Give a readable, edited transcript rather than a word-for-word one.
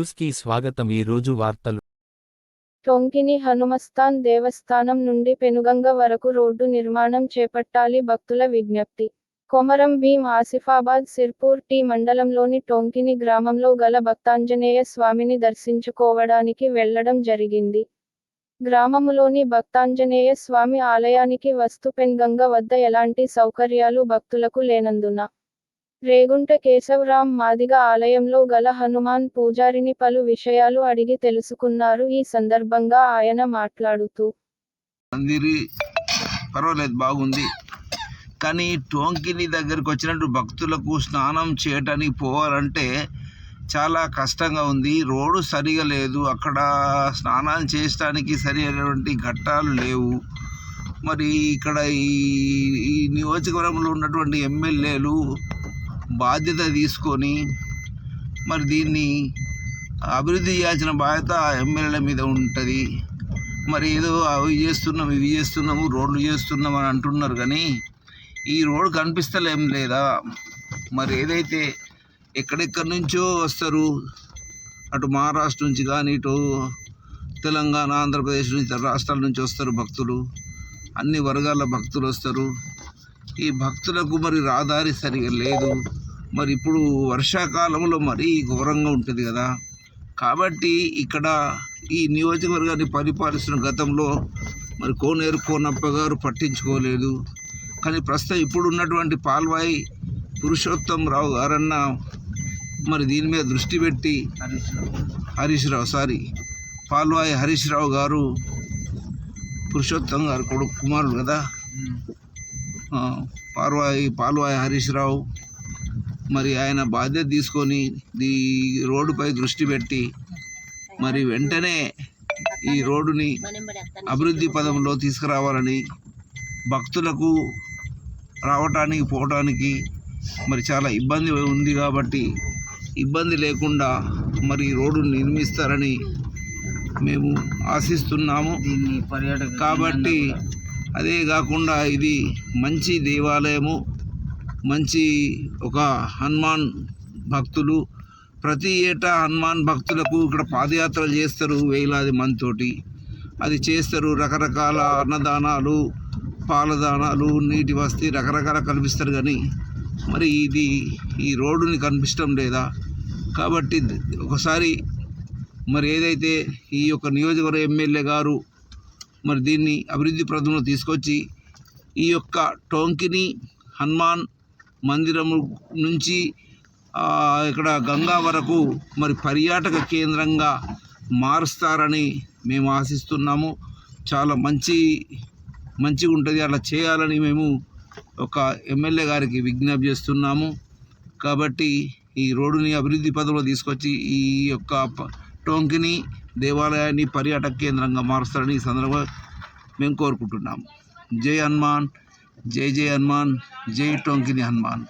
న్యూస్కి స్వాగతం. ఈ రోజు వార్తలు. టొంకిని హనుమస్థాన్ దేవస్థానం నుండి పెనుగంగ వరకు రోడ్డు నిర్మాణం చేపట్టాలి భక్తుల విజ్ఞప్తి. కొమరం భీం ఆసిఫాబాద్ సిర్పూర్ టీ మండలంలోని టొంకిని గ్రామంలో గల భక్తాంజనేయ స్వామిని దర్శించుకోవడానికి వెళ్లడం జరిగింది. గ్రామములోని భక్తాంజనేయ స్వామి ఆలయానికి వస్తూ పెన్గంగ వద్ద ఎలాంటి సౌకర్యాలు భక్తులకు లేనందున రేగుంట కేశవరాం మాదిగ ఆలయంలో గల హనుమాన్ పూజారిని పలు విషయాలు అడిగి తెలుసుకున్నారు. ఈ సందర్భంగా ఆయన మాట్లాడుతూ, పర్వాలేదు, బాగుంది, కానీ టోంకిని దగ్గరికి వచ్చినట్టు భక్తులకు స్నానం చేయటానికి పోవాలంటే చాలా కష్టంగా ఉంది. రోడ్డు సరిగా లేదు, అక్కడ స్నానాలు చేయడానికి సరైనటువంటి ఘట్టాలు లేవు. మరి ఇక్కడ ఈ నియోజకవర్గంలో ఉన్నటువంటి ఎమ్మెల్యేలు బాధ్యత తీసుకొని మరి దీన్ని అభివృద్ధి చేయాల్సిన బాధ్యత ఎమ్మెల్యేల మీద ఉంటుంది. మరి ఏదో అవి చేస్తున్నాం, ఇవి చేస్తున్నాము, రోడ్లు చేస్తున్నాం అని అంటున్నారు, కానీ ఈ రోడ్డు కనిపిస్తలేం లేదా? మరి ఏదైతే ఎక్కడెక్కడి నుంచో వస్తారు, అటు మహారాష్ట్ర నుంచి కానీ ఇటు తెలంగాణ, ఆంధ్రప్రదేశ్ నుంచి, ఇతర రాష్ట్రాల నుంచి వస్తారు భక్తులు, అన్ని వర్గాల భక్తులు వస్తారు. ఈ భక్తులకు మరి రహదారి సరిగా లేదు. మరి ఇప్పుడు వర్షాకాలంలో మరీ ఘోరంగా ఉంటుంది కదా. కాబట్టి ఇక్కడ ఈ నియోజకవర్గాన్ని పరిపాలిస్తున్న గతంలో మరి కోనేరు కోనప్ప గారు పట్టించుకోలేదు. కానీ ప్రస్తుతం ఇప్పుడు ఉన్నటువంటి పాల్వాయి పురుషోత్తం రావు గారన్న మరి దీని మీద దృష్టి పెట్టి పాల్వాయి హరీష్ రావు గారు, పురుషోత్తం గారు కొడుకు కుమారుడు కదా, పాల్వాయి హరీష్ రావు మరి ఆయన బాధ్యత తీసుకొని ఈ రోడ్డుపై దృష్టి పెట్టి మరి వెంటనే ఈ రోడ్డుని అభివృద్ధి పదంలో తీసుకురావాలని, భక్తులకు రావటానికి పోవటానికి మరి చాలా ఇబ్బంది ఉంది. కాబట్టి ఇబ్బంది లేకుండా మరి రోడ్డును నిర్మిస్తారని మేము ఆశిస్తున్నాము. కాబట్టి అదే కాకుండా ఇది మంచి దేవాలయము, మంచి ఒక హనుమాన్ భక్తులు ప్రతి ఏటా హనుమాన్ భక్తులకు ఇక్కడ పాదయాత్రలు చేస్తారు, వేలాది మందితోటి అది చేస్తారు. రకరకాల అన్నదానాలు, పాలదానాలు, నీటి వసతి రకరకాల కల్పిస్తారు, కానీ మరి ఇది ఈ రోడ్డుని కనిపించడం లేదా? కాబట్టి ఒకసారి మరి ఏదైతే ఈ యొక్క నియోజకవర్గ ఎమ్మెల్యే గారు మరి దీన్ని అభివృద్ధి ప్రదంలో తీసుకొచ్చి ఈ యొక్క టొంకిని హనుమాన్ మందిరము నుంచి ఇక్కడ గంగా వరకు మరి పర్యాటక కేంద్రంగా మారుస్తారని మేము ఆశిస్తున్నాము. చాలా మంచిగా ఉంటుంది, అలా చేయాలని మేము ఒక ఎమ్మెల్యే గారికి విజ్ఞప్తి చేస్తున్నాము. కాబట్టి ఈ రోడ్డుని అభివృద్ధి పదంలో తీసుకొచ్చి ఈ యొక్క టొంకిని దేవాలయాన్ని పర్యాటక కేంద్రంగా మారుస్తారని ఈ సందర్భంగా మేము కోరుకుంటున్నాము. జై హనుమాన్, జై జై హనుమాన్, జై టొంకిని హనుమాన్.